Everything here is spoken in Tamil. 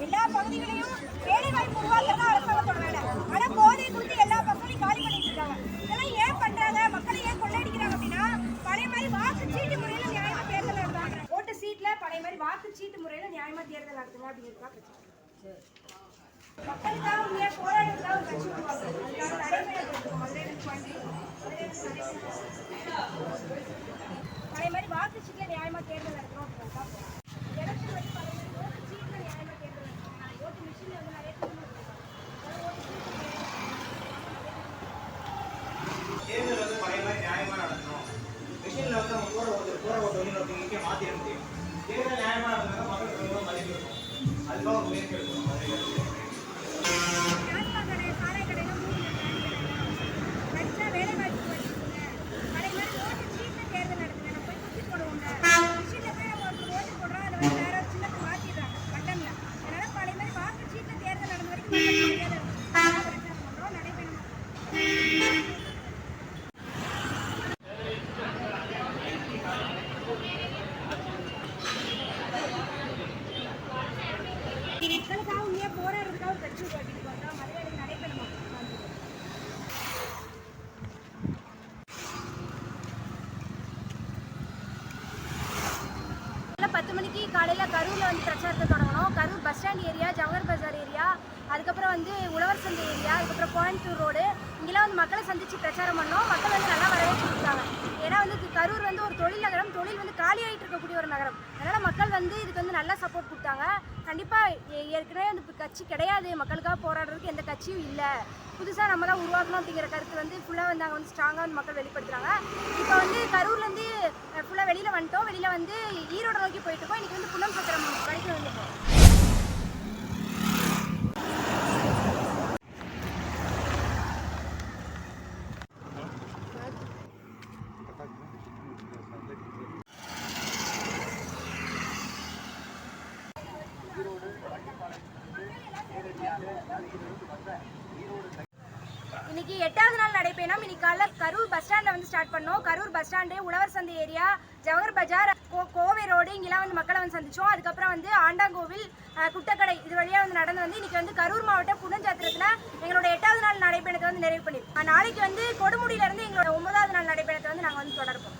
எல்லா பகுதிகளையும் வேலை வாய்ப்பு உருவாக்குறது அரசாங்கத்தோட வேலை. ஆனா போதை குறித்து எல்லா பசங்களையும் காலி பண்ணிட்டு இருக்காங்க. இதெல்லாம் ஏன் பண்றாங்க? மக்களை ஏன் கொள்ளையடிக்கிறாங்க அப்படின்னா, பழைய மாதிரி வாக்கு சீட்டு முறையில நியாயமா தேர்தல் நடத்துறாங்க. ஓட்டு சீட்ல பழைய மாதிரி வாக்கு சீட்டு முறையில நியாயமா தேர்தல் நடத்துங்க அப்படிங்கிறதுக்காக பிரச்சனை. மக்களுக்காக உண்மையா போராடுறதுக்காக ஒரு கட்சி உருவாக்குது. அதுக்காக நடைபெறும் பழைய மாதிரி வாக்கு சீட்ல நியாயமா தேர்தல் நடத்துறோம் அப்படிங்கிறதுக்காக எலெக்ஷன் வந்து பழைய மாதிரி ஓட்டு சீட்ல நியாயமா தேர்தல் நடத்துறாங்க. ஓட்டு மிஷின்ல வந்து நிறைய தேர்தல் வந்து பழைய மாதிரி நியாயமா நடத்தணும். மிஷின்ல வந்து நம்ம கூட ஒரு இங்கே மாத்திர முடியும். தேர்தல் நியாயமா நடந்தா மக்கள் மதிப்பு இருக்கும். அதுக்காக ஒரு முயற்சி எடுக்கணும். மக்களுக்காக உண்மையா போராடுறதுக்காக ஒரு கட்சி உருவாக்கிட்டு மலையாளி நடைபெறுமா? 10 மணிக்கு காலையில் கரூரில் வந்து பிரச்சாரத்தை தொடங்கணும். Karur bus stand area, Jawahar Bazaar area, அதுக்கப்புறம் வந்து உழவர் சந்தை ஏரியா, அதுக்கப்புறம் கோயம்புத்தூர் ரோடு, இங்கெல்லாம் வந்து மக்களை சந்தித்து பிரச்சாரம் பண்ணோம். மக்கள் வந்து நல்லா வரவேற்று கொடுத்தாங்க. ஏன்னா வந்து கரூர் வந்து ஒரு தொழில் நகரம், தொழில் வந்து காலியாகிட்டு இருக்கக்கூடிய ஒரு நகரம். அதனால் மக்கள் வந்து இதுக்கு வந்து நல்லா சப்போர்ட் கொடுத்தாங்க. கண்டிப்பாக ஏற்கனவே வந்து கட்சி கிடையாது, மக்களுக்காக போராடுறதுக்கு எந்த கட்சியும் இல்லை, புதுசாக நம்ம தான் உருவாக்கணும் அப்படிங்கிற கருத்து வந்து ஃபுல்லாக வந்து அங்கே வந்து ஸ்ட்ராங்காக வந்து மக்கள் வெளிப்படுத்துகிறாங்க. இப்போ வந்து கரூர்லேருந்து ஃபுல்லாக வெளியில் வந்துட்டோம். வெளியில் வந்து ஈரோடு நோக்கி போயிட்டு இருக்கோம். இன்றைக்கி வந்து புலம் சத்திரம் வரைக்கும் வந்துருக்கோம். இன்னைக்கு 8வது நாள் நடைபெறும். இன்னைக்கு காலைல கரூர் பஸ் ஸ்டாண்ட்ல வந்து ஸ்டார்ட் பண்ணோம். கரூர் பஸ் ஸ்டாண்டு, உழவர் சந்தை ஏரியா, ஜவஹர் பஜார், கோவை ரோடு, இங்கெல்லாம் வந்து மக்களை வந்து சந்திச்சோம். அதுக்கப்புறம் வந்து ஆண்டாங்கோவில், குட்டக்கடை, இது வழியாக வந்து நடந்து வந்து இன்னைக்கு வந்து கரூர் மாவட்டம் புனஞ்சாத்திரத்தில் எங்களோட 8வது நாள் நடைபயணத்தை வந்து நிறைவு பண்ணிருக்கோம். நாளைக்கு வந்து கொடுமுடியில இருந்து எங்களோட 9வது நாள் நடைபயணத்தை வந்து நாங்கள் வந்து தொடர்போம்.